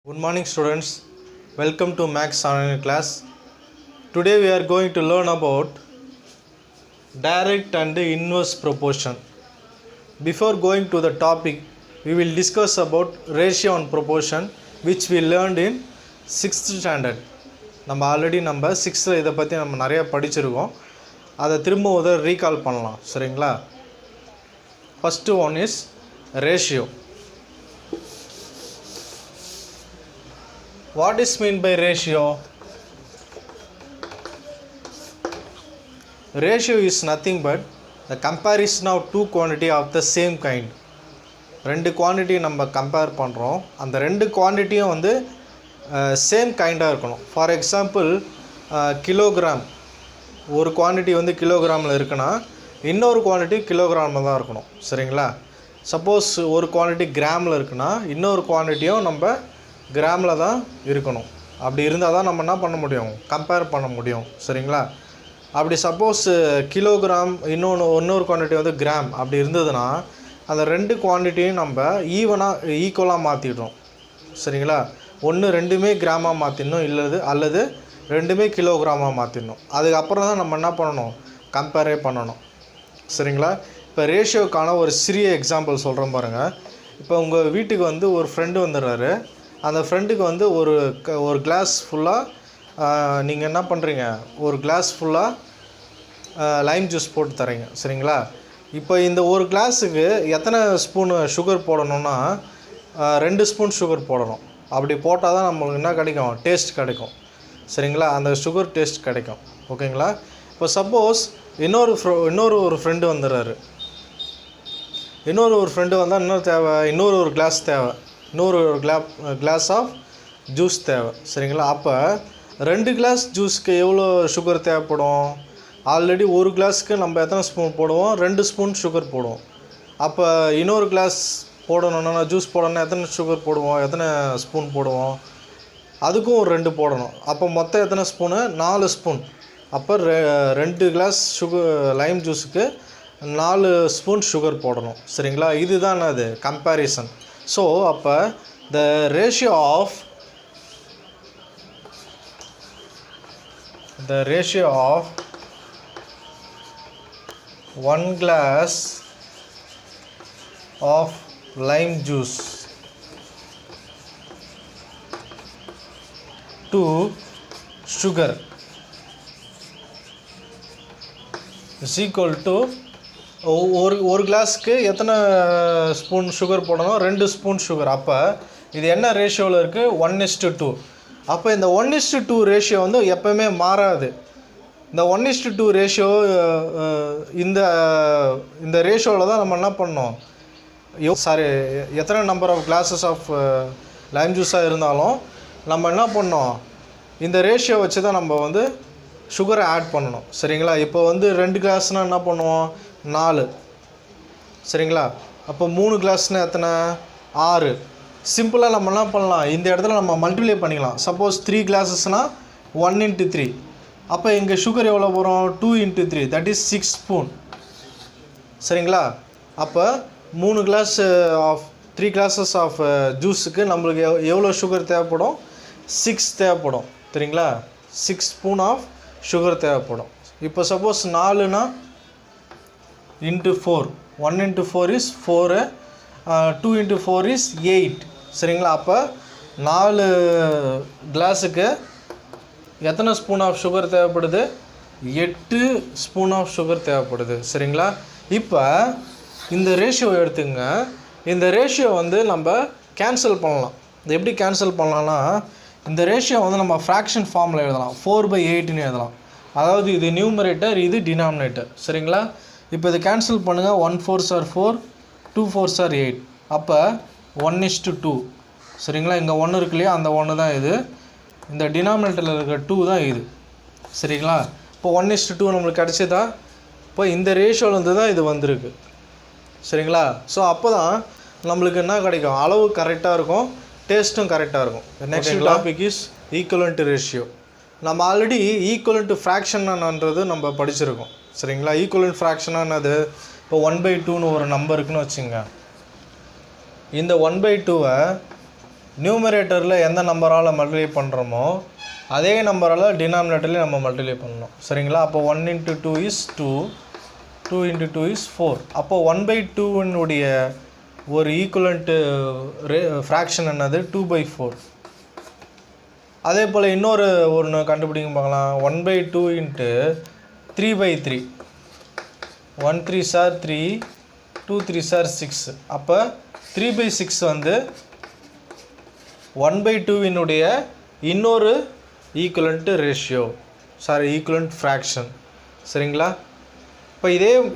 Good morning students, welcome to Max online class. Today we are going to learn about direct and inverse proportion. Before going to the topic, we will discuss about ratio and proportion which we learned in 6th standard. நம்ம already 6th இதை பற்றி நம்ம நிறைய படிச்சிருக்கோம். அதை திரும்ப ஒரு recall பண்ணலாம், சரிங்களா? First one is ratio. What is mean by ratio? Ratio is nothing but the comparison of two quantity of the same kind. ரெண்டு குவான்டிட்டி நம்ம கம்பேர் பண்ணுறோம், அந்த ரெண்டு குவான்டிட்டியும் வந்து சேம் கைண்டாக இருக்கணும். ஃபார் எக்ஸாம்பிள் கிலோகிராம், ஒரு குவான்டிட்டி வந்து கிலோகிராமில் இருக்குன்னா இன்னொரு குவான்டிட்டி கிலோகிராமில் தான் இருக்கணும், சரிங்களா? சப்போஸ் ஒரு குவான்டிட்டி கிராமில் இருக்குன்னா இன்னொரு குவான்டிட்டியும் நம்ம கிராமில் தான் இருக்கணும். அப்படி இருந்தால் தான் நம்ம என்ன பண்ண முடியும், கம்பேர் பண்ண முடியும், சரிங்களா? அப்படி சப்போஸ் கிலோகிராம் இன்னொரு குவான்டிட்டி வந்து கிராம் அப்படி இருந்ததுன்னா அந்த ரெண்டு குவான்டிட்டியும் நம்ம ஈக்குவலாக மாற்றிடுறோம், சரிங்களா? ஒன்று ரெண்டுமே கிராமாக மாற்றிடணும், அல்லது ரெண்டுமே கிலோகிராமாக மாற்றிடணும். அதுக்கப்புறம் தான் நம்ம என்ன பண்ணணும், கம்பேரே பண்ணணும், சரிங்களா? இப்போ ரேஷியோக்கான ஒரு சிறிய எக்ஸாம்பிள் சொல்கிறேன் பாருங்கள். இப்போ உங்கள் வீட்டுக்கு வந்து ஒரு ஃப்ரெண்டு வந்துடுறாரு. அந்த ஃப்ரெண்டுக்கு வந்து ஒரு கிளாஸ் ஃபுல்லாக நீங்கள் என்ன பண்ணுறீங்க, ஒரு கிளாஸ் ஃபுல்லாக லைம் ஜூஸ் போட்டு தரீங்க, சரிங்களா? இப்போ இந்த ஒரு கிளாஸுக்கு எத்தனை ஸ்பூனு சுகர் போடணும்னா 2 ஸ்பூன் சுகர் போடணும். அப்படி போட்டால் தான் நம்மளுக்கு என்ன கிடைக்கும், டேஸ்ட் கிடைக்கும், சரிங்களா? அந்த சுகர் டேஸ்ட் கிடைக்கும், ஓகேங்களா? இப்போ சப்போஸ் இன்னொரு ஃப்ரெண்டு வந்துடுறாரு. இன்னொரு ஃப்ரெண்டு வந்தால் இன்னொரு கிளாஸ் தேவை, இன்னொரு கிளாஸ் ஆஃப் ஜூஸ் தேவை, சரிங்களா? அப்போ 2 கிளாஸ் ஜூஸ்க்கு எவ்வளோ சுகர் தேவைப்படும்? ஆல்ரெடி ஒரு கிளாஸுக்கு நம்ம எத்தனை ஸ்பூன் போடுவோம், 2 ஸ்பூன் சுகர் போடுவோம். அப்போ இன்னொரு கிளாஸ் போடணுன்னா, ஜூஸ் போடணுன்னா எத்தனை சுகர் போடுவோம், எத்தனை ஸ்பூன் போடுவோம்? அதுக்கும் ஒரு 2 போடணும். அப்போ மொத்தம் எத்தனை ஸ்பூனு, 4 ஸ்பூன். அப்போ 2 கிளாஸ் லைம் ஜூஸுக்கு 4 ஸ்பூன் சுகர் போடணும், சரிங்களா? இதுதான் அது கம்பேரிசன். ஸோ அப்போ the ratio of 1 glass of lime juice to sugar is equal to ஒரு கிளாஸுக்கு எத்தனை ஸ்பூன் சுகர் போடணும், 2 ஸ்பூன் சுகர். அப்போ இது என்ன ரேஷியோவில் இருக்குது, 1:2. அப்போ இந்த 1:2 ரேஷியோ வந்து எப்போவுமே மாறாது. இந்த 1:2 ரேஷியோ இந்த ரேஷியோவில் தான் நம்ம என்ன பண்ணோம், எத்தனை number of glasses of lime ஜூஸாக இருந்தாலும் நம்ம என்ன பண்ணோம், இந்த ரேஷியோ வச்சு தான் நம்ம வந்து சுகரை ஆட் பண்ணணும், சரிங்களா? இப்போ வந்து 2 கிளாஸ்னால் என்ன பண்ணுவோம், 4, சரிங்களா? அப்போ 3 கிளாஸ்னால் எத்தனை, 6. சிம்பிளாக நம்ம என்ன பண்ணலாம், இந்த இடத்துல நம்ம மல்டிப்ளை பண்ணிக்கலாம். சப்போஸ் 3 கிளாஸஸ்னால் 1 × 3. அப்போ இங்கே சுகர் எவ்வளோ வரும், 2 × 3, தட் இஸ் 6 ஸ்பூன், சரிங்களா? அப்போ 3 கிளாஸஸ் ஆஃப் ஜூஸுக்கு நம்மளுக்கு எவ்வளோ சுகர் தேவைப்படும், 6 தேவைப்படும், சரிங்களா? 6 ஸ்பூன் ஆஃப் சுகர் தேவைப்படும். இப்போ சப்போஸ் 4னா × 4, 1 × 4 is 4, 2 × 4 is 8, சரிங்களா? அப்போ 4 கிளாஸுக்கு எத்தனை ஸ்பூன் ஆஃப் சுகர் தேவைப்படுது, 8 ஸ்பூன் ஆஃப் சுகர் தேவைப்படுது, சரிங்களா? இப்போ இந்த ரேஷியோ எடுத்துங்க. இந்த ரேஷியோ வந்து நம்ம கேன்சல் பண்ணலாம். இது எப்படி கேன்சல் பண்ணலாம்னா, இந்த ரேஷியோ வந்து நம்ம ஃப்ராக்ஷன் ஃபார்மில் எழுதலாம், 4/8ன்னு எழுதலாம். அதாவது இது நியூமரேட்டர், இது டினாமினேட்டர், சரிங்களா? இப்போ இது கேன்சல் பண்ணுங்கள். 1 4s are 4, 2 4s are 8. அப்போ 1:2, சரிங்களா? இங்கே 1 இருக்கு இல்லையா, அந்த 1 தான் இது. இந்த டினாமினேட்டரில் இருக்கிற 2 தான் இது, சரிங்களா? இப்போ 1:2 நம்மளுக்கு கிடச்சதா. இப்போ இந்த ரேஷியோலேருந்து தான் இது வந்திருக்கு, சரிங்களா? ஸோ அப்போ தான் நம்மளுக்கு என்ன கிடைக்கும், அளவு கரெக்டாக இருக்கும், டேஸ்ட்டும் கரெக்டாக இருக்கும். Next topic is equivalent ratio. நம்ம ஆல்ரெடி ஈக்குவலண்ட் ஃப்ராக்ஷன்ன்றது நம்ம படிச்சிருக்கோம், சரிங்களா? ஈக்குவலண்ட் ஃப்ராக்ஷனானது இப்போ 1/2ன்னு ஒரு நம்பர் இருக்குன்னு வச்சுங்க. இந்த 1/2 நியூமரேட்டரில் எந்த நம்பரால் மல்டிப்ளை பண்ணுறோமோ அதே நம்பரால் டினாமினேட்டர்லேயும் நம்ம மல்டிப்ளை பண்ணணும். சரிங்களா? அப்போ 1 × 2 is 2, 2 × 2 is 4. அப்போ 1/2 ஒரு ஈக்குவலண்ட்டு ஃப்ராக்ஷன் என்னது? 2/4. அதே போல் இன்னொரு ஒன்று கண்டுபிடிங்க பார்க்கலாம். 1/2 × 3/3. 1 3s are 3, 2 3s are 6. அப்போ 3/6 வந்து 1/2 இன்னொரு ஈக்குவலண்ட் ரேஷியோ, ஈக்குவலண்ட் ஃப்ராக்ஷன். சரிங்களா? இப்போ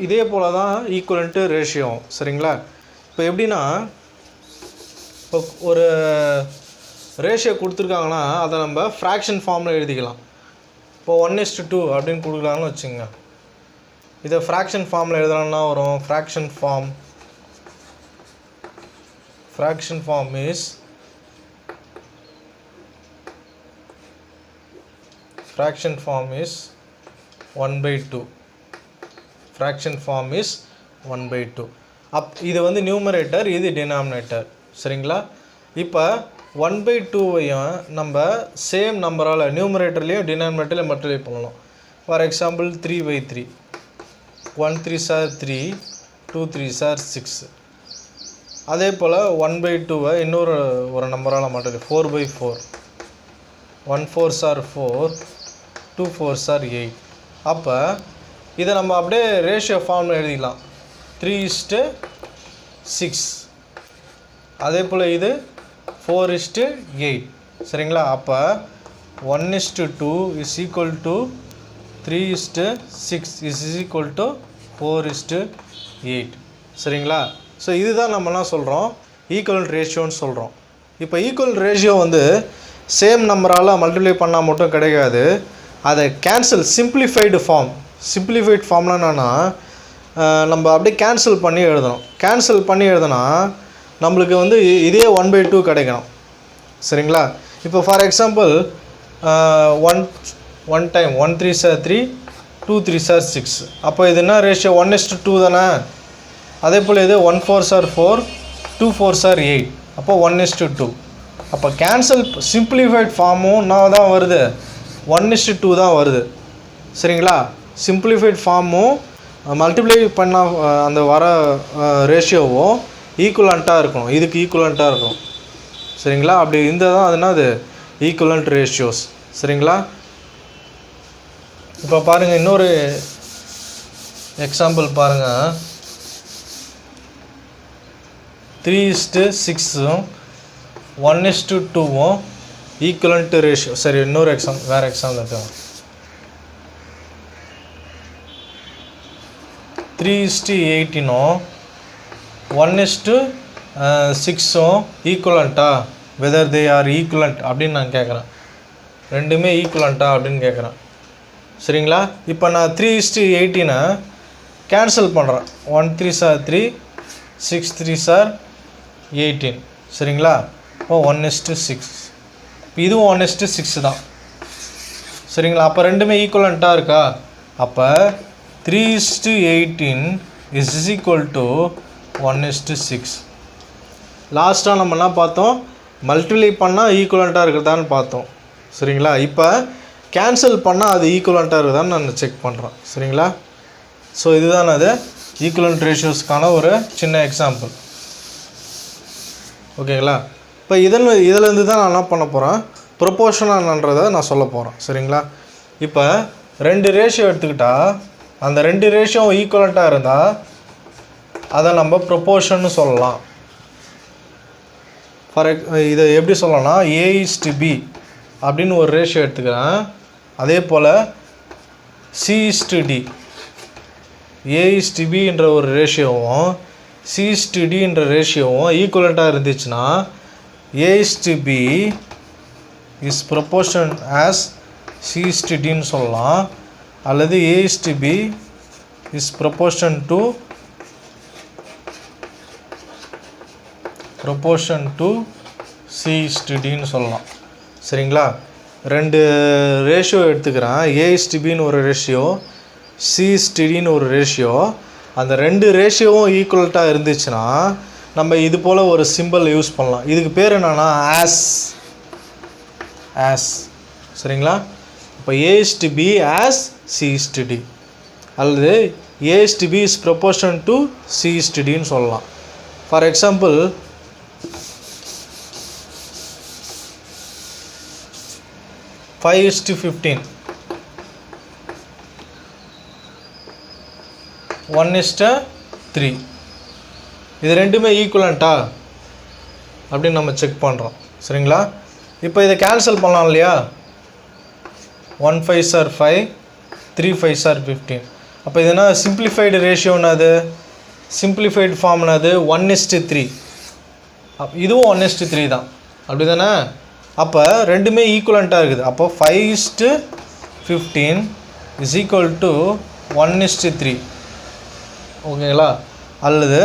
இதே போல் தான் ஈக்குவலண்ட்டு ரேஷியோ. சரிங்களா? இப்போ எப்படின்னா, இப்போ ஒரு ரேஷியோ கொடுத்துருக்காங்கன்னா அதை நம்ம ஃப்ராக்ஷன் ஃபார்மில் எழுதிக்கலாம். இப்போ 1:2 அப்படின்னு கொடுக்கலான்னு வச்சுங்க. இதை ஃப்ராக்ஷன் ஃபார்மில் எழுதலாம்னா வரும். Fraction form is fraction form is 1/2. fraction form is 1/2. இது வந்து நியூமரேட்டர், இது டினாமினேட்டர். சரிங்களா? இப்போ 1/2ஐயும் நம்ம சேம் நம்பரால் நியூமரேட்டர்லேயும் டினாமினேட்டர்லேயும் மல்டிப்ளை பண்ணலாம். For example 3/3. 1 3s are 3, 2 3s are 6. அதே போல் 1/2 இன்னொரு நம்பரால் multiply 4/4. 1 4s are 4, 2 4s are 8. அப்போ இதை நம்ம அப்படியே ரேஷியோ ஃபார்மில் எழுதிக்கலாம். 3:6. அதே போல் இது 4:8. சரிங்களா? அப்போ 1:2 is equal to 3:6 is equal to 4:8. சரிங்களா? ஸோ இதுதான் நம்மலாம் சொல்கிறோம் ஈக்குவலண்ட் ரேஷியோன்னு சொல்கிறோம். இப்போ ஈக்குவலண்ட் ரேஷியோ வந்து சேம் நம்பரால் மல்டிப்ளை பண்ணால் மட்டும் கிடைக்காது. அதை சிம்பிளிஃபைடு ஃபார்ம்லாம் என்னென்னா, நம்ம அப்படியே கேன்சல் பண்ணி எழுதணும். நம்மளுக்கு வந்து இதே 1/2 கிடைக்கணும். சரிங்களா? இப்போ for example 1 time 1 3s are 3, 2 3s are 6. அப்போ இது என்ன ரேஷியோ? 1:2 தானே. அதே போல் இது 1 4s are 4, 2 4s are 8. அப்போ 1:2. அப்போ சிம்பிளிஃபைட் ஃபார்மும் என்ன தான் வருது? 1:2 தான் வருது. சரிங்களா? சிம்பிளிஃபைட் ஃபார்மும் மல்டிப்ளை பண்ண அந்த வர ரேஷியோவும் ஈக்குவலண்ட்டாக இருக்கணும். இதுக்கு ஈக்குவலண்ட்டாக இருக்கணும். சரிங்களா? அப்படி இருந்தால் தான் அதுனா அது ஈக்குவலண்ட் ரேஷியோஸ். சரிங்களா? இப்போ பாருங்கள், இன்னொரு எக்ஸாம்பிள் பாருங்கள். 3:6 1:2 ஈக்குவலண்ட் ரேஷியோ. சரி, இன்னொரு வேறு எக்ஸாம்பிள் எடுத்துக்கலாம். 3:18 1:6 ஈக்குவலண்ட்டா, வெதர் தே ஆர் ஈக்குவலண்ட் அப்படின்னு நான் கேட்குறேன். ரெண்டுமே ஈக்குவலண்ட்டா அப்படின்னு கேட்குறேன். சரிங்களா? இப்போ நான் 3:18 கேன்சல் பண்ணுறேன். 1 3s are 3, 6 3s are 18. சரிங்களா? இப்போ 1:6. இப்போ இதுவும் 1:6 தான். சரிங்களா? அப்போ ரெண்டுமே ஈக்குவலண்ட்டாக இருக்கா? அப்போ 3:18 is equal to 1:6. லாஸ்ட்டாக நம்ம என்ன பார்த்தோம்? மல்டிப்ளை பண்ணால் ஈக்குவலண்ட்டாக இருக்கிறதான்னு பார்த்தோம். சரிங்களா? இப்போ கேன்சல் பண்ணால் அது ஈக்குவலண்ட்டாக இருக்குதான்னு நான் செக் பண்ணுறேன். சரிங்களா? ஸோ இதுதான் அது ஈக்குவலண்ட் ரேஷியோஸ்க்கான ஒரு சின்ன எக்ஸாம்பிள். ஓகேங்களா? இப்போ இதிலேருந்து தான் நான் என்ன பண்ண போகிறேன்? ப்ரொபோர்ஷனல்ன்றதை நான் சொல்ல போகிறேன். சரிங்களா? இப்போ 2 ரேஷியோ எடுத்துக்கிட்டால் அந்த 2 ரேஷியோ ஈக்குவலண்ட்டாக இருந்தால் அதை நம்ம ப்ரொபோர்ஷன்னு சொல்லலாம். இதை எப்படி சொல்லலாம்னா, A:B அப்படின்னு ஒரு ரேஷியோ எடுத்துக்கிறேன். அதே போல் C:D, A:B ஒரு ரேஷியோவும் C:D ரேஷியோவும் ஈக்குவலண்ட்டாக இருந்துச்சுன்னா A:B இஸ் ப்ரொபோர்ஷன் ஆஸ் C:Dன்னு சொல்லலாம். அல்லது A:B இஸ் ப்ரொபோர்ஷன் டு C:Dன்னு சொல்லலாம். சரிங்களா? 2 ரேஷியோ எடுத்துக்கிறேன். A:Bன்னு ஒரு ரேஷியோ, C:Dன்னு ஒரு ரேஷியோ. அந்த 2 ரேஷியோவும் ஈக்குவலண்ட்டாக இருந்துச்சுன்னா நம்ம இது போல் ஒரு சிம்பிள் யூஸ் பண்ணலாம். இதுக்கு பேர் என்னென்னா ஆஸ். சரிங்களா? இப்போ A/B as C/D அல்லது A/B is proportion to C/Dன்னு சொல்லலாம். ஃபார் எக்ஸாம்பிள், ஃபைவ் இஸ்டு 15, 1:3, இது ரெண்டுமே ஈக்குவலண்ட்டா அப்படின்னு நம்ம செக் பண்ணுறோம். சரிங்களா? இப்போ இதை கேன்சல் பண்ணலாம் இல்லையா? 1 5s are 5, 3 5s are 15. அப்போ இது என்ன சிம்பிளிஃபைடு ரேஷியோன்னு? சிம்பிளிஃபைடு ஃபார்ம்னது 1:3. இதுவும் 1:3 தான், அப்படி தானே? அப்போ ரெண்டுமே ஈக்குவலண்ட்டாக இருக்குது. அப்போ 5:15 இஸ் ஈக்குவல் டு 1:3. ஓகேங்களா? அல்லது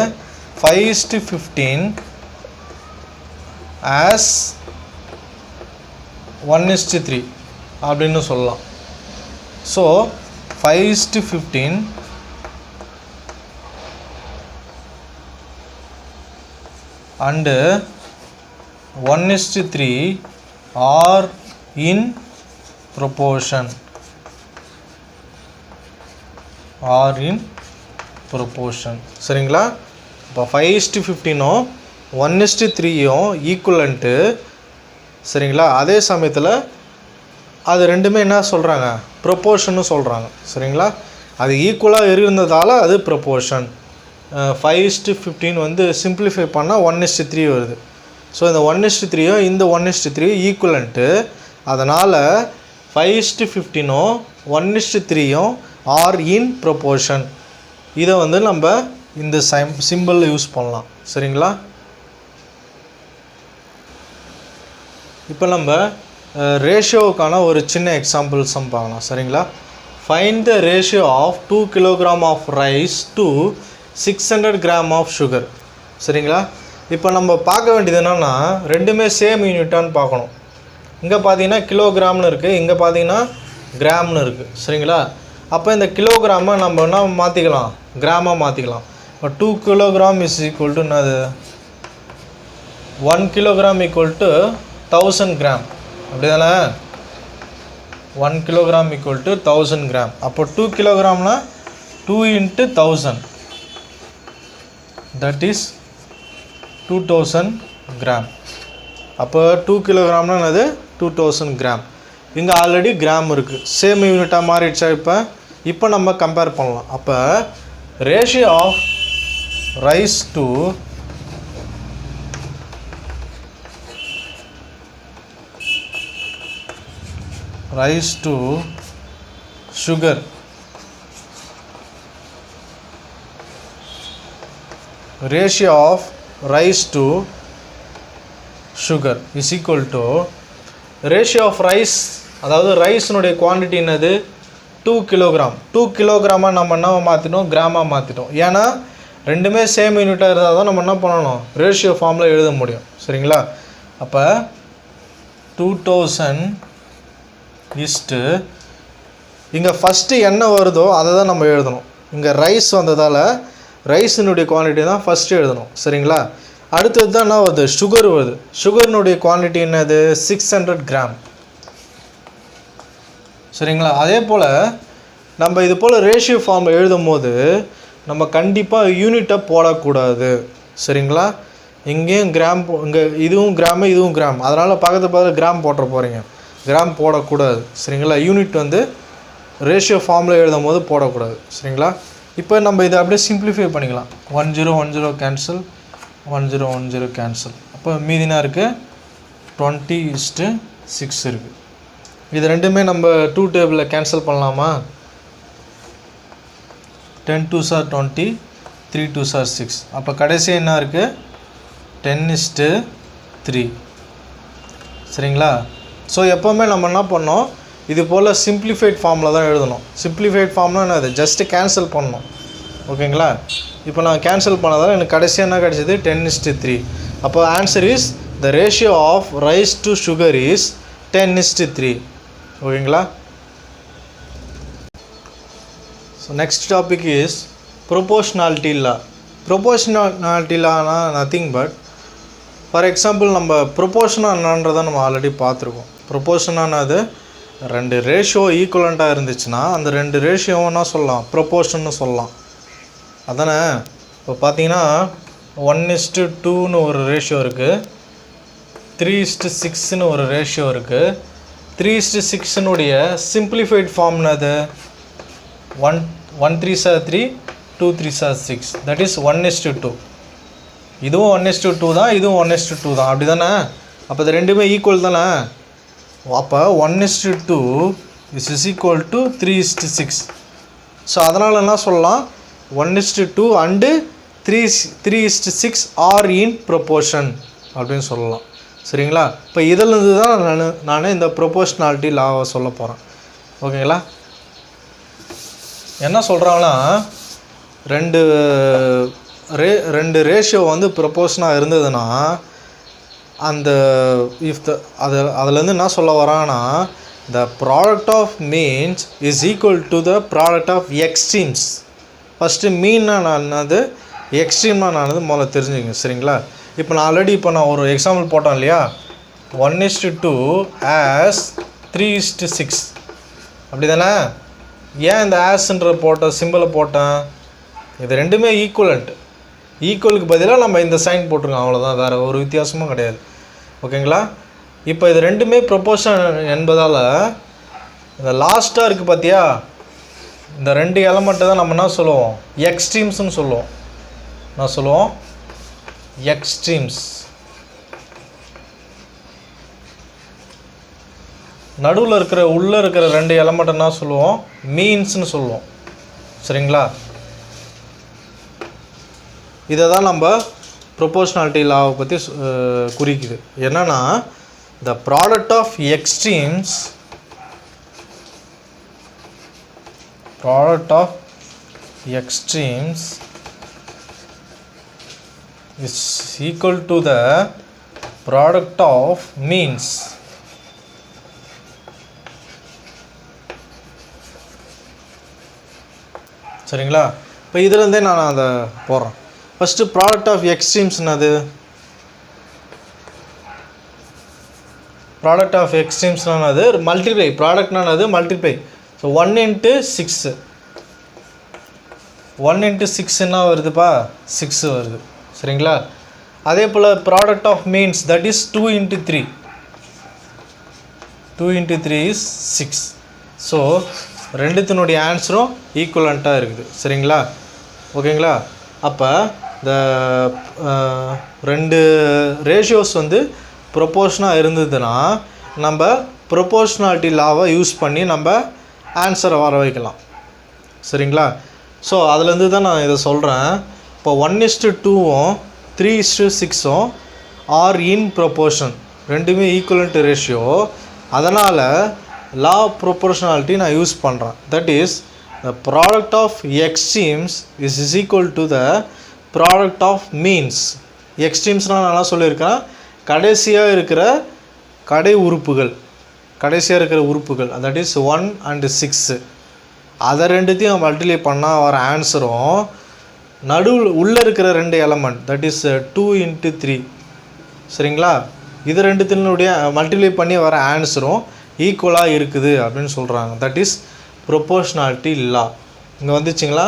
5:15 as 1:3 அப்படின்னு சொல்லலாம். So 5:15 and 1:3 are in proportion. சரிங்களா? இப்போ 5:15 1:3 ஈக்குவலண்ட்டு. சரிங்களா? அதே சமயத்தில் அது ரெண்டுமே என்ன சொல்கிறாங்க? ப்ரொப்போர்ஷன்னு சொல்கிறாங்க. சரிங்களா? அது ஈக்குவலாக இருந்ததால் அது ப்ரொப்போர்ஷன். 5:15 வந்து சிம்பிளிஃபை பண்ணால் 1:3 வருது. ஸோ இந்த 1:3 இந்த 1:3 ஈக்குவலண்ட்டு. அதனால் 5:15 1:3 ஆர் இன் ப்ரொப்போர்ஷன். இதை வந்து நம்ம இந்த சிம்பிள் யூஸ் பண்ணலாம். சரிங்களா? இப்போ நம்ம ரேஷியோவுக்கான ஒரு சின்ன எக்ஸாம்பிள்ஸும் பார்க்கலாம். சரிங்களா? Find the ratio of 2 kg of rice to 600 grams of sugar. சரிங்களா? இப்போ நம்ம பார்க்க வேண்டியது என்னென்னா, ரெண்டுமே சேம் யூனிட்டான்னு பார்க்கணும். இங்கே பார்த்தீங்கன்னா கிலோகிராம்னு இருக்குது, இங்கே பார்த்தீங்கன்னா கிராம்னு இருக்குது. சரிங்களா? அப்போ இந்த கிலோகிராமை நம்ம என்ன மாற்றிக்கலாம்? கிராமாக மாற்றிக்கலாம். இப்போ 2 kg இஸ் ஈக்குவல் டு என்னது? 1 kg ஈக்குவல் டு 1000 கிராம். அப்படி தானே? 1 kg ஈக்குவல் டு 1000 கிராம். அப்போ 2 kgனா 2 × 1000, தட் இஸ் 2000 கிராம். அப்போ 2 kgனா என்னது? 2000 கிராம். இங்கே ஆல்ரெடி கிராம் இருக்குது, சேம் யூனிட்டாக மாறிடுச்சா? இப்போ நம்ம கம்பேர் பண்ணலாம். அப்போ ratio of rice to sugar ratio of rice to sugar is equal to ratio of rice, அதாவது ரைஸ்னுடைய குவான்டிட்டி என்னது? 2 kg. 2 kg நம்ம என்ன மாற்றிட்டோம்? கிராமாக மாற்றிட்டோம். ஏன்னா ரெண்டுமே சேம் யூனிட்டாக இருந்தால் தான் நம்ம என்ன பண்ணணும்? ரேஷியோ ஃபார்மில் எழுத முடியும். சரிங்களா? அப்போ 2000 இஸ்ட்டு இங்கே ஃபஸ்ட்டு என்ன வருதோ அதை தான் நம்ம எழுதணும். இங்கே ரைஸ் வந்ததால் ரைஸினுடைய குவான்டிட்டி தான் ஃபஸ்ட்டு எழுதணும். சரிங்களா? அடுத்தது தான் என்ன வருது? சுகர் வருது. சுகர்னுடைய குவான்டிட்டி என்னது? 600 கிராம். சரிங்களா? அதே போல் நம்ம இது போல் ரேஷியோ ஃபார்ம் எழுதும் போது நம்ம கண்டிப்பாக யூனிட்டை போடக்கூடாது. சரிங்களா? இங்கேயும் கிராம், இங்கே இதுவும் கிராமு இதுவும் கிராம், அதனால் பக்கத்து கிராம் போட்டுற போகிறீங்க. கிராம் போடக்கூடாது. சரிங்களா? யூனிட் வந்து ரேஷியோ ஃபார்மில் எழுதும் போது போடக்கூடாது. சரிங்களா? இப்போ நம்ம இதை அப்படியே சிம்பிளிஃபை பண்ணிக்கலாம். 1010 கேன்சல், 1010 கேன்சல். அப்போ மீதினா இருக்குது 20:6 இருக்குது. இது ரெண்டுமே நம்ம 2 டேபிளில் கேன்சல் பண்ணலாமா? 10 2s are 20, 3 2s are 6. அப்போ கடைசி என்ன இருக்குது? 10:3. சரிங்களா? ஸோ எப்போவுமே நம்ம என்ன பண்ணோம்? இது போல் சிம்பிளிஃபைட் ஃபார்மில் தான் எழுதணும். சிம்பிளிஃபைட் ஃபார்ம்னால் என்னது? ஜஸ்ட்டு கேன்சல் பண்ணணும். ஓகேங்களா? இப்போ நான் கேன்சல் பண்ணதால் எனக்கு கடைசியாக என்ன கிடச்சிது? 10:3. அப்போ answer is the ratio of rice to sugar is 10:3. ஓகேங்களா? So next topic is proportionality law. ப்ரொபோஷனாலிட்டிலானா நத்திங் பட் ஃபார் எக்ஸாம்பிள் நம்ம ப்ரொபோஷனாக என்னன்றதை நம்ம ஆல்ரெடி பார்த்துருக்கோம். ப்ரொபோஷனானது ரெண்டு ரேஷியோ ஈக்குவலண்ட்டாக இருந்துச்சுன்னா அந்த ரெண்டு ரேஷியோன்னா சொல்லலாம், ப்ரொபோஷன்னு சொல்லலாம். அதானே? இப்போ பார்த்தீங்கன்னா 1:2ன்னு ஒரு ரேஷியோ இருக்குது, 3:6ன்னு ஒரு ரேஷியோ இருக்குது. 3:6னுடைய சிம்பிளிஃபைட் ஃபார்ம்னு அது 1 3s are 3, 2 3s are 6, that is 1:2. இதுவும் 1:2 தான், இதுவும் 1:2 தான், அப்படி தானே? அப்போ இது ரெண்டுமே ஈக்குவல் தானே? அப்போ 1:2 இஸ் ஈக்குவல் டு 3:6. ஸோ அதனால் என்ன சொல்லலாம், 1:2 அண்டு 3:6 ஆர் இன் ப்ரொபோர்ஷன் அப்படின்னு சொல்லலாம். சரிங்களா? இப்போ இதிலேருந்து தான் நான் இந்த ப்ரொபோஷனாலிட்டி லாவை சொல்ல போகிறேன். ஓகேங்களா? என்ன சொல்கிறாங்கன்னா, ரெண்டு ரேஷியோ வந்து ப்ரொபோஷனாக இருந்ததுன்னா அந்த அதுலேருந்து என்ன சொல்ல வராங்கன்னா, the product of means is equal to the product of extremes. First மீன்னா என்னது, எக்ஸ்ட்ரீம்னா என்னது முதல்ல தெரிஞ்சுங்க. சரிங்களா? இப்போ நான் ஆல்ரெடி நான் ஒரு எக்ஸாம்பிள் போட்டேன் இல்லையா, 1:2 as 3:6 அப்படி தானே? ஏன் இந்த ஆஸ்ன்ற சிம்பிளை போட்டேன், இது ரெண்டுமே ஈக்குவலுக்கு பதிலாக நம்ம இந்த சைன் போட்டிருக்கோம், அவ்வளோதான், வேறு ஒரு வித்தியாசமும் கிடையாது. ஓகேங்களா? இப்போ இது ரெண்டுமே ப்ரொபோஷன் என்பதால் இந்த லாஸ்ட்டாக இருக்குது பார்த்தியா, இந்த ரெண்டு எலமெண்ட்டை தான் நம்ம என்ன சொல்லுவோம், எக்ஸ்ட்ரீம்ஸ்னு சொல்லுவோம். நான் சொல்லுவோம் எக்ஸ்ட்ரீம்ஸ். நடுவில் உள்ளே இருக்கிற ரெண்டு எலமெண்ட்டை என்ன சொல்லுவோம், மீன்ஸ்னு சொல்லுவோம். சரிங்களா? இதை தான் நம்ம ப்ரொபோஷனாலிட்டி லாவை பற்றி குறிக்குது. என்னன்னா, the product of extremes is equal to the product of means. சரிங்களா? இப்போ இதுலேருந்தே நான் அதை போடுறேன். ஃபஸ்ட்டு ப்ராடக்ட் ஆஃப் எக்ஸ்ட்ரீம்ஸ்னது, ப்ராடக்ட் ஆஃப் எக்ஸ்ட்ரீம்ஸ்னானது மல்டிப்ளை, ப்ராடக்ட்னானது மல்டிப்ளை. ஸோ 1 × 6, 1 × 6 என்ன வருதுப்பா, 6 வருது. சரிங்களா? அதே போல் product of means that is 2 × 3, 2 × 3 is 6. So ரெண்டுத்தினுடைய ஆன்சரும் ஈக்குவலண்ட்டாக இருக்குது. சரிங்களா? ஓகேங்களா? அப்போ இந்த ரெண்டு ரேஷியோஸ் வந்து ப்ரொபோஷனாக இருந்ததுன்னா நம்ம ப்ரொபோஷனாலிட்டி லாவை யூஸ் பண்ணி நம்ம ஆன்சரை வர வைக்கலாம். சரிங்களா? ஸோ அதுலேருந்து தான் நான் இதை சொல்கிறேன். இப்போ 1:2வும் 3:6ம் ஆர் இன் ப்ரொபோர்ஷன், ரெண்டுமே ஈக்குவலண்ட் ரேஷியோ. அதனால் லா ஆஃப் ப்ரொபோர்ஷனாலிட்டி நான் யூஸ் பண்ணுறேன். That is the product of extremes is equal to the product of means. எக்ஸ்ட்ரீம்ஸ்னால் நான் என்ன சொல்லியிருக்கேன், கடைசியாக இருக்கிற உறுப்புகள் தட் இஸ் 1 and 6, அதை ரெண்டுத்தையும் மல்டிப்ளை பண்ணால் வர ஆன்சரும் உள்ளே இருக்கிற ரெண்டு எலமெண்ட் தட் இஸ் 2 × 3. சரிங்களா? இது ரெண்டுத்தினுடைய மல்டிப்ளை பண்ணி வர ஆன்சரும் ஈக்குவலாக இருக்குது அப்படின்னு சொல்கிறாங்க. That is proportionality law. இங்கே வந்துச்சுங்களா,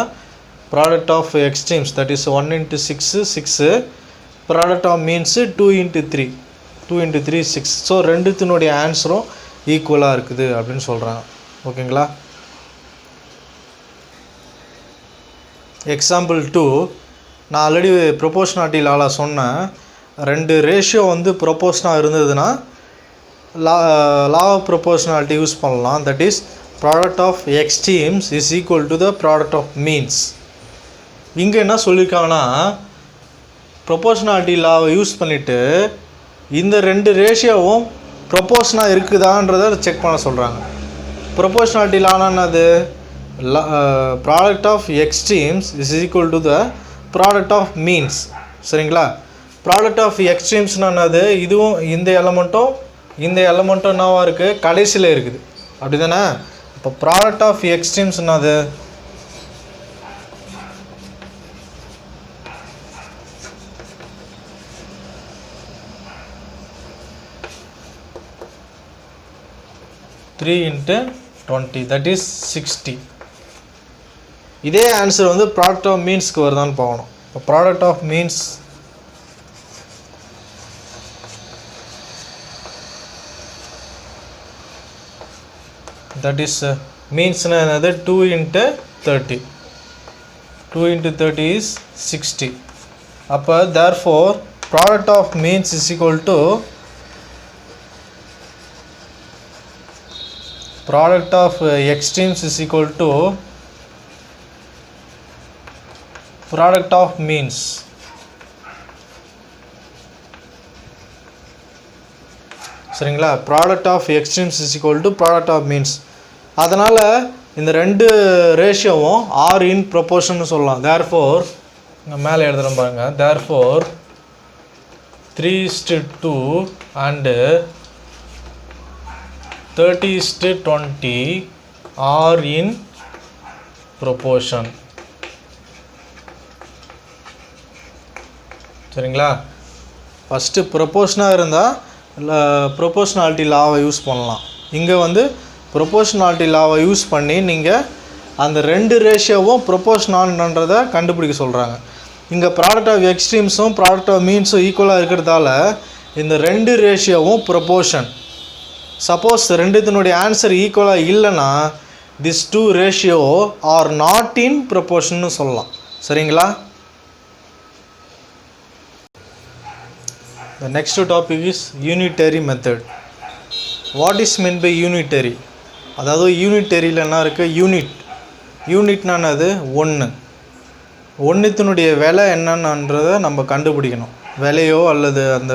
product of extremes that is 1 × 6 6, product of means 2 × 3, 2 × 3 6. So ரெண்டுத்தினுடைய ஆன்சரும் ஈக்குவலாக இருக்குது அப்படின்னு சொல்கிறாங்க. ஓகேங்களா? எக்ஸாம்பிள் 2, நான் ஆல்ரெடி ப்ரொபோஷனாலிட்டி லாவில் சொன்னேன், ரெண்டு ரேஷியோ வந்து ப்ரொபோஷனாக இருந்ததுன்னா லா ஆஃப் ப்ரொபோஷனாலிட்டி யூஸ் பண்ணலாம். That is product of extremes is equal to the product of means. இங்கே என்ன சொல்லியிருக்காங்கன்னா, ப்ரொபோஷனாலிட்டி லாவை யூஸ் பண்ணிவிட்டு இந்த ரெண்டு ரேஷியோவும் ப்ரொபோஷனாக இருக்குதான்றதை செக் பண்ண சொல்கிறாங்க. ப்ரொபோஷனாலிட்டி லானா என்னது, product of extremes is equal to the product of means. சரிங்களா? ப்ராடக்ட் ஆஃப் எக்ஸ்ட்ரீம்ஸ்னால் என்னது, இதுவும் இந்த எலமெண்ட்டும் என்னவாக இருக்குது, கடைசியில் இருக்குது, அப்படி தானே? இப்போ ப்ராடக்ட் ஆஃப் எக்ஸ்ட்ரீம்ஸ் என்னது, 3 into 20 that is 60. இதே ஆன்சர் வந்து ப்ராடக்ட் ஆஃப் மீன்ஸ்க்கு வருதான்னு பார்க்கணும். இப்போ product of means that is means another 2 into 30. 2 into 30 is 60. அப்போ therefore product of means is equal to product of extremes is equal to product of means. சரிங்களா, product of extremes is equal to product of means. அதனால் இந்த ரெண்டு ரேஷியோவும் are in proportion சொல்லலாம். Therefore இங்கே மேலே எழுதுகிறோம் பாருங்கள், therefore 3:2 and 30:20 are in proportion. சரிங்களா, ஃபஸ்ட்டு ப்ரொபோர்ஷனாக இருந்தால் ப்ரொபோர்ஷனாலிட்டி லாவை யூஸ் பண்ணலாம். இங்கே வந்து ப்ரொபோர்ஷனாலிட்டி லாவை யூஸ் பண்ணி நீங்கள் அந்த ரெண்டு ரேஷியோவும் ப்ரொபோர்ஷனால்ன்றதை கண்டுபிடிக்க சொல்கிறாங்க. இங்கே ப்ராடக்ட் ஆஃப் எக்ஸ்ட்ரீம்ஸும் ப்ராடக்ட் ஆஃப் மீன்ஸும் ஈக்குவலாக இருக்கிறதால இந்த ரெண்டு ரேஷியோவும் ப்ரொபோர்ஷன். சப்போஸ் ரெண்டுத்தினுடைய ஆன்சர் ஈக்குவலாக இல்லைன்னா this two ratio are not in ப்ரொபோர்ஷன்னு சொல்லலாம். சரிங்களா. The next topic is unitary method. What is meant by unitary? அதாவது யூனிட்டரியில் என்ன இருக்குது, யூனிட்னா என்னது, ஒன்றுத்தினுடைய விலை என்னன்றதை நம்ம கண்டுபிடிக்கணும். விலையோ அல்லது அந்த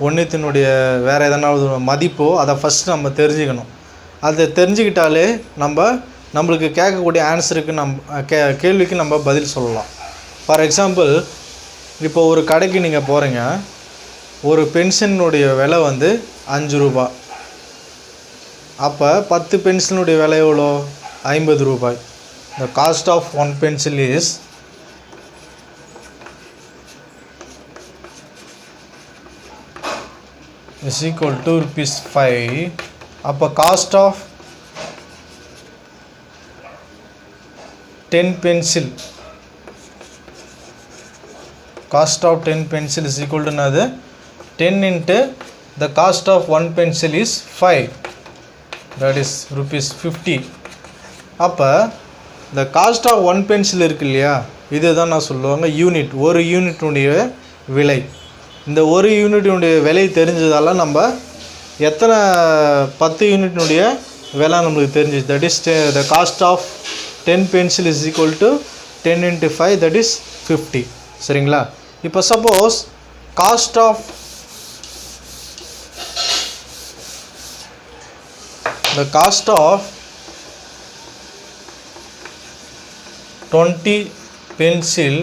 ஒன்றுத்தினுடைய வேறு எதனாவது மதிப்போ அதை ஃபஸ்ட்டு நம்ம தெரிஞ்சுக்கணும். அதை தெரிஞ்சுக்கிட்டாலே நம்மளுக்கு கேட்கக்கூடிய ஆன்சருக்கு கேள்விக்கு நம்ம பதில் சொல்லலாம். ஃபார் எக்ஸாம்பிள், இப்போ ஒரு கடைக்கு நீங்கள் போகிறீங்க, ஒரு பென்சிலினுடைய விலை வந்து 5 ரூபா. அப்போ 10 பென்சிலினுடைய விலை எவ்வளோ, 50 ரூபாய். The cost of one pencil is equal to ₹5. அப்போ cost of 10 pencil, cost of 10 pencil is equal to another 10 into the cost of one pencil is 5, that is ₹50. அப்போ the cost of one pencil இருக்கு இல்லையா, இதுதான் நான் சொல்லுவாங்க unit, ஒரு யூனிட்டுடைய விலை. இந்த ஒரு யூனிட்டுடைய விலை தெரிஞ்சதால் நம்ம எத்தனை 10 யூனிட்டினுடைய விலை நம்மளுக்கு தெரிஞ்சிச்சு. that is the cost of 10 pencil is equal to 10 into 5, that is 50. சரிங்களா. இப்போ suppose cost of the cost of 20 pencil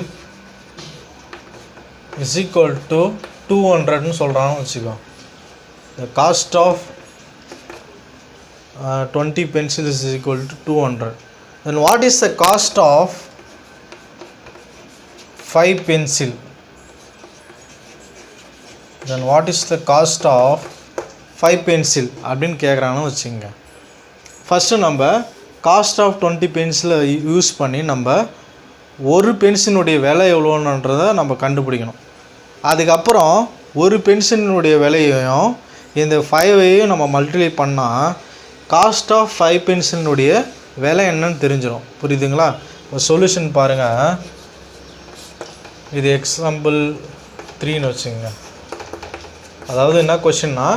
is equal to 200 சொல்கிறான்னு வச்சுக்கோ. the cost of 20 pencil is equal to 200. then what is the cost of 5 pencil? then what is the cost of 5 pencil அப்படின்னு கேட்குறாங்கன்னு வச்சுங்க. First நம்ம cost of 20 பென்சிலை use பண்ணி நம்ம ஒரு பென்சிலுடைய விலை எவ்வளோன்றதை நம்ம கண்டுபிடிக்கணும். அதுக்கப்புறம் ஒரு பென்சிலினுடைய விலையையும் இந்த 5ஐயும் நம்ம மல்டிப்ளை பண்ணால் காஸ்ட் ஆஃப் 5 பென்சிலினுடைய விலை என்னன்னு தெரிஞ்சிடும். புரியுதுங்களா. இப்போ சொல்யூஷன் பாருங்கள். இது எக்ஸாம்பிள் 3ன்னு வச்சுங்க. அதாவது என்ன கொஷின்னா,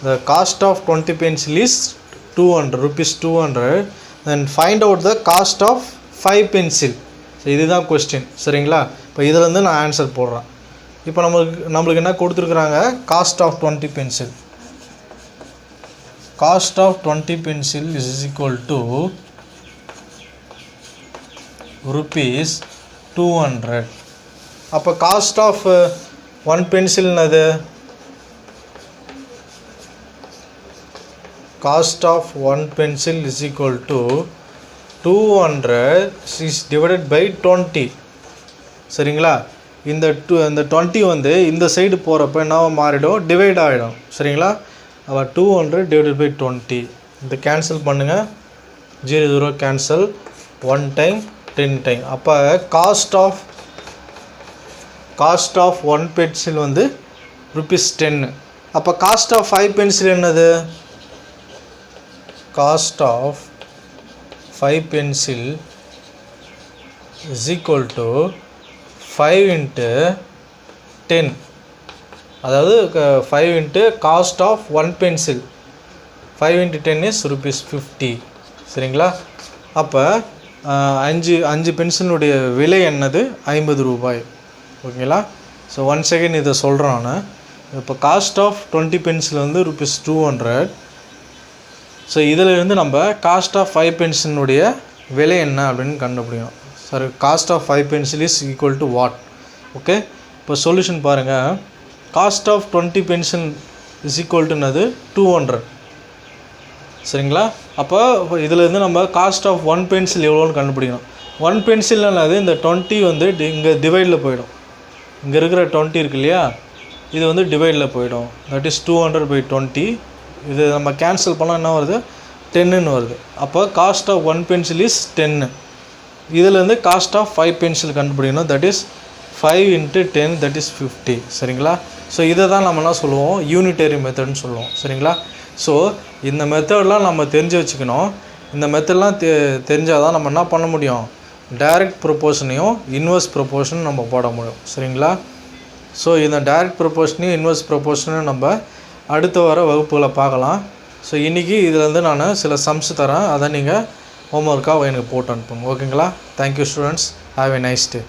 the cost of 20 pencil is 200. then find out the cost of 5 pencil. So இதுதான் கொஸ்டின். சரிங்களா. இப்போ இதிலேருந்து நான் ஆன்சர் போடுறேன். இப்போ நம்மளுக்கு என்ன கொடுத்துருக்குறாங்க, cost of 20 pencil. Cost of 20 pencil is equal to ₹200. அப்போ காஸ்ட் ஆஃப் 1 பென்சில்னது, cost of 1 pencil is equal to 200 is divided by 20. சரிங்களா. இந்த 20 வந்து இந்த சைடு போகிறப்ப என்ன மாறிடும், டிவைட் ஆகிடும். சரிங்களா. அப்போ 200 divided by 20 இந்த கேன்சல் பண்ணுங்கள், 0 0 கேன்சல், 1 டைம் 10 டைம். அப்போ காஸ்ட் ஆஃப் 1 பென்சில் வந்து ₹10. அப்போ காஸ்ட் ஆஃப் 5 பென்சில் என்னது? Cost of 5 pencil is equal to 5 into 10. அதாவது 5 into cost of 1 pencil, 5 into 10 is ₹50. சரிங்களா? அப்போ 5 பென்சிலுடைய விலை என்னது? ₹50. ஓகேங்களா? ஸோ ஒன் செகண்ட் இதை சொல்கிறேன் நான். இப்போ காஸ்ட் ஆஃப் 20 பென்சில் வந்து ₹200. ஸோ இதில் இருந்து நம்ம காஸ்ட் ஆஃப் 5 பென்சிலுடைய விலை என்ன அப்படின்னு கண்டுபிடிக்கணும். Sorry, cost of 5 pencil is equal to what? Okay, இப்போ சொல்யூஷன் பாருங்கள். Cost of 20 pencil is equal டுனது 200. சரிங்களா? அப்போ இதிலேருந்து நம்ம காஸ்ட் ஆஃப் 1 பென்சில் எவ்வளோன்னு கண்டுபிடிக்கணும். 1 பென்சில்னாது இந்த 20 வந்து இங்கே டிவைடில் போயிடும். இங்கே இருக்கிற 20 இருக்கு இல்லையா, இது வந்து டிவைடில் போயிடும். That is 200/20. இது நம்ம கேன்சல் பண்ணால் என்ன வருது? 10ன்னு வருது. அப்போ காஸ்ட் ஆஃப் 1 பென்சில் இஸ் 10. இதிலேருந்து காஸ்ட் ஆஃப் 5 பென்சில் கண்டுபிடிக்கணும். That is 5 into 10, that is 50. சரிங்களா? ஸோ இதை தான் நம்ம என்ன சொல்லுவோம்? யூனிட்டரி மெத்தட்னு சொல்லுவோம். சரிங்களா? ஸோ இந்த மெத்தட்லாம் நம்ம தெரிஞ்சு வச்சுக்கணும். இந்த மெத்தட்லாம் தெரிஞ்சால் தான் நம்ம என்ன பண்ண முடியும்? டைரக்ட் ப்ரொபோர்ஷனையும் இன்வெர்ஸ் ப்ரொபோர்ஷனும் நம்ம போட முடியும். சரிங்களா? ஸோ இந்த டைரக்ட் ப்ரொபோர்ஷனையும் இன்வெர்ஸ் ப்ரொபோர்ஷனையும் நம்ம அடுத்த வர வகுப்புகளை பார்க்கலாம். ஸோ இன்றைக்கி இதிலேருந்து நான் சில சம்ஸ் தரேன், அதை நீங்கள் ஹோம்ஒர்க்காக எனக்கு போட்டு அனுப்புங்க. ஓகேங்களா? Thank you students. Have a nice day.